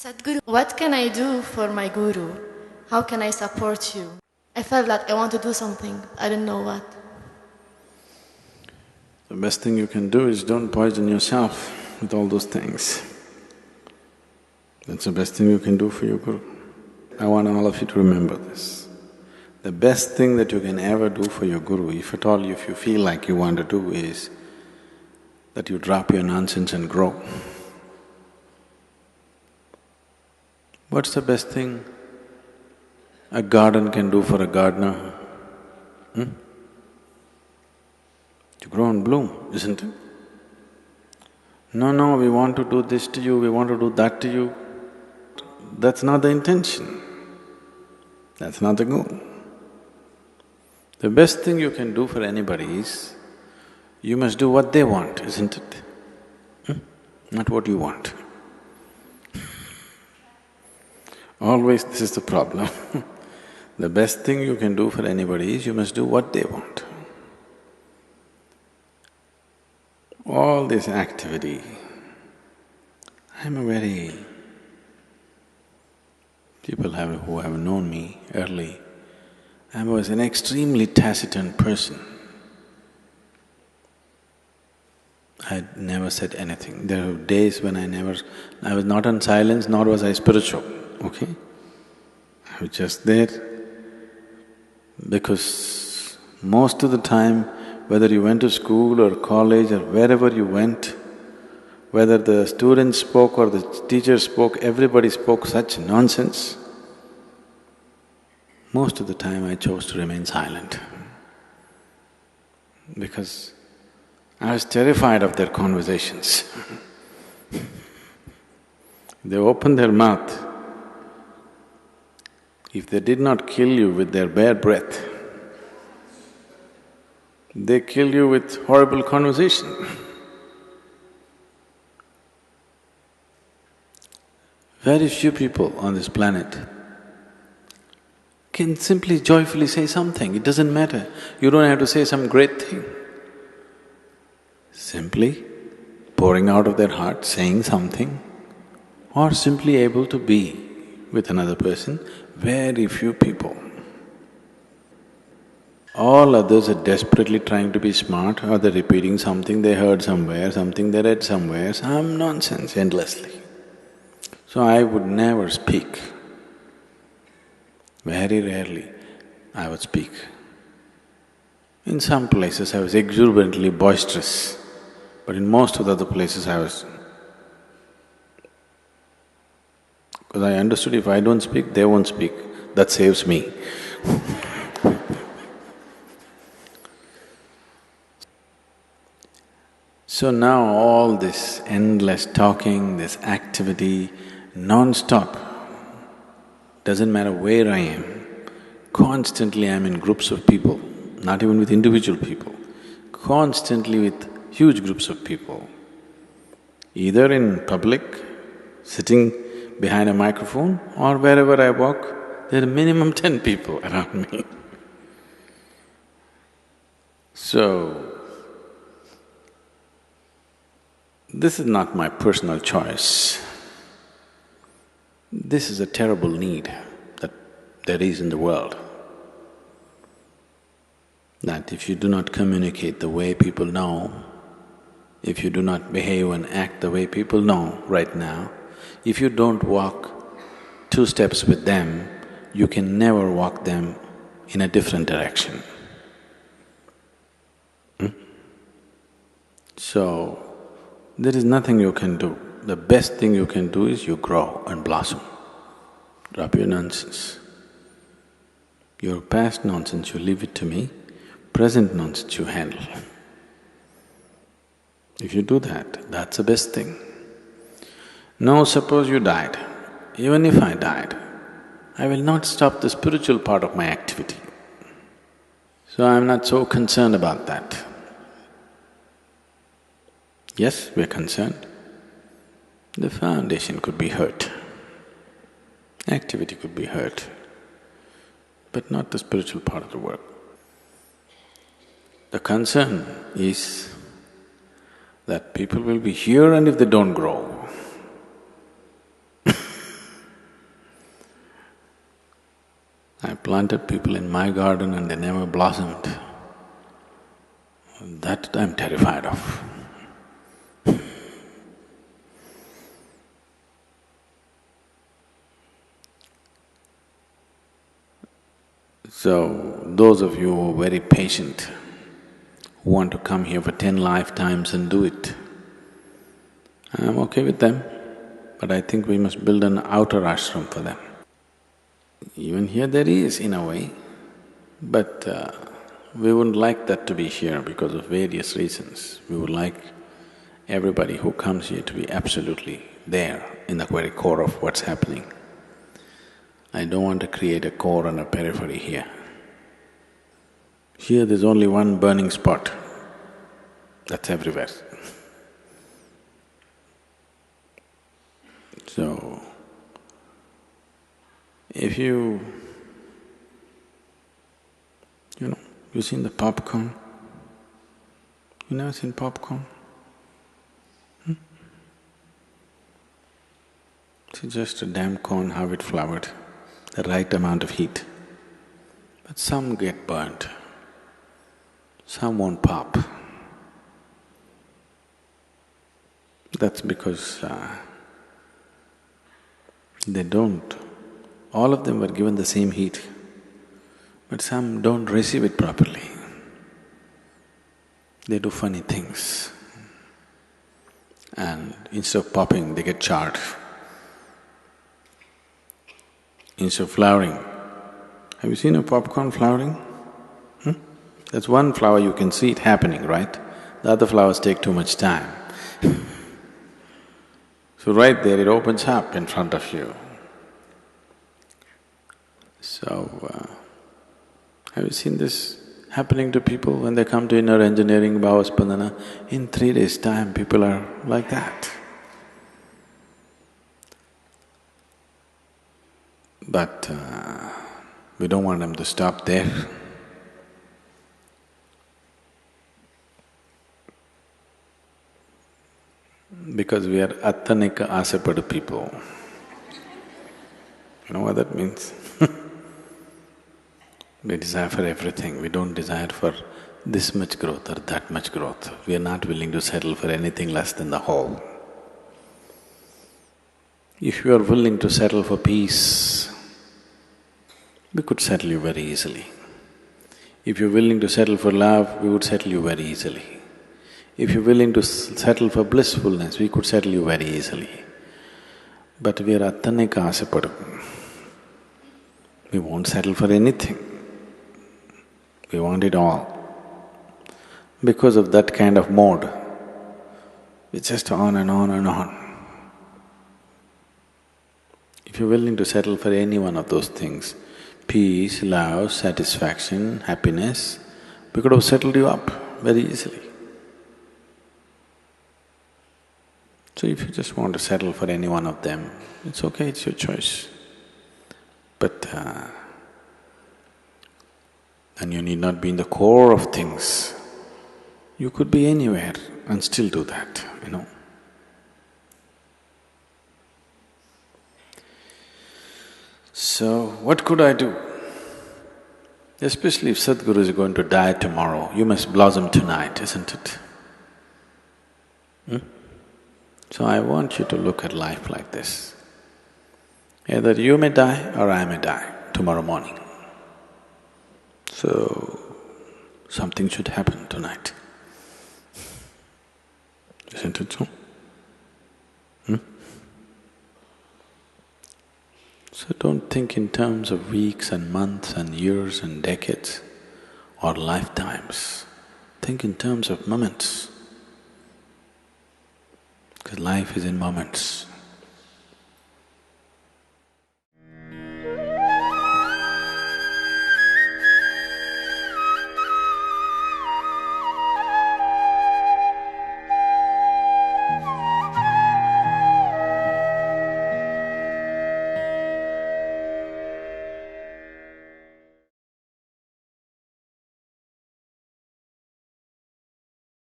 Sadhguru, what can I do for my guru? How can I support you? I felt that I want to do something, I don't know what. The best thing you can do is don't poison yourself with all those things. That's the best thing you can do for your guru. I want all of you to remember this. The best thing that you can ever do for your guru, if at all if you feel like you want to do, is that you drop your nonsense and grow. What's the best thing a garden can do for a gardener? To grow and bloom, isn't it? No, we want to do this to you, we want to do that to you. That's not the intention. That's not the goal. The best thing you can do for anybody is, you must do what they want, isn't it? Not what you want. Always this is the problem. The best thing you can do for anybody is, you must do what they want. All this activity, people who have known me early, I was an extremely taciturn person. I never said anything. There were days when I was not on silence, nor was I spiritual, okay? I was just there because most of the time, whether you went to school or college or wherever you went, whether the students spoke or the teachers spoke, everybody spoke such nonsense. Most of the time I chose to remain silent because I was terrified of their conversations. They opened their mouth. If they did not kill you with their bare breath, they kill you with horrible conversation. Very few people on this planet can simply joyfully say something, it doesn't matter. You don't have to say some great thing. Simply pouring out of their heart, saying something, or simply able to be with another person, very few people. All others are desperately trying to be smart, or they're repeating something they heard somewhere, something they read somewhere, some nonsense endlessly. So I would never speak. Very rarely I would speak. In some places I was exuberantly boisterous, but in most of the other places I was… because I understood if I don't speak, they won't speak, that saves me. So now all this endless talking, this activity, non-stop, doesn't matter where I am, constantly I'm in groups of people, not even with individual people, constantly with huge groups of people. Either in public, sitting behind a microphone, or wherever I walk, there are minimum 10 people around me. So, this is not my personal choice. This is a terrible need that there is in the world. That if you do not communicate the way people know, if you do not behave and act the way people know right now, if you don't walk 2 steps with them, you can never walk them in a different direction. So, there is nothing you can do. The best thing you can do is you grow and blossom. Drop your nonsense. Your past nonsense, you leave it to me, present nonsense you handle. If you do that, that's the best thing. Now suppose you died. Even if I died, I will not stop the spiritual part of my activity. So I'm not so concerned about that. Yes, we're concerned. The foundation could be hurt, activity could be hurt, but not the spiritual part of the work. The concern is that people will be here and if they don't grow, I planted people in my garden and they never blossomed. That I'm terrified of. So, those of you who are very patient, who want to come here for 10 lifetimes and do it, I'm okay with them, but I think we must build an outer ashram for them. Even here there is, in a way, but we wouldn't like that to be here because of various reasons. We would like everybody who comes here to be absolutely there in the very core of what's happening. I don't want to create a core and a periphery here. Here there's only one burning spot, that's everywhere. So, if you've seen the popcorn? You never seen popcorn? It's just a damn corn, how it flowered, the right amount of heat. But some get burnt, some won't pop. That's because they don't. All of them were given the same heat, but some don't receive it properly. They do funny things, and instead of popping, they get charred. Instead of flowering, have you seen a popcorn flowering? That's one flower you can see it happening, right? The other flowers take too much time. So right there it opens up in front of you. So, have you seen this happening to people when they come to inner engineering, Bhavaspandana? In 3 days' time, people are like that. But we don't want them to stop there. Because we are attanika asapadu people. You know what that means? We desire for everything, we don't desire for this much growth or that much growth. We are not willing to settle for anything less than the whole. If you are willing to settle for peace, we could settle you very easily. If you're willing to settle for love, we would settle you very easily. If you're willing to settle for blissfulness, we could settle you very easily. But we are attanika asapadu. We won't settle for anything. We want it all. Because of that kind of mode, it's just on and on and on. If you're willing to settle for any one of those things, peace, love, satisfaction, happiness, we could have settled you up very easily. So if you just want to settle for any one of them, it's okay, it's your choice. But and you need not be in the core of things. You could be anywhere and still do that, So, what could I do? Especially if Sadhguru is going to die tomorrow, you must blossom tonight, isn't it? So I want you to look at life like this. Either you may die or I may die tomorrow morning. So, something should happen tonight. Isn't it so? So don't think in terms of weeks and months and years and decades or lifetimes. Think in terms of moments. Because life is in moments.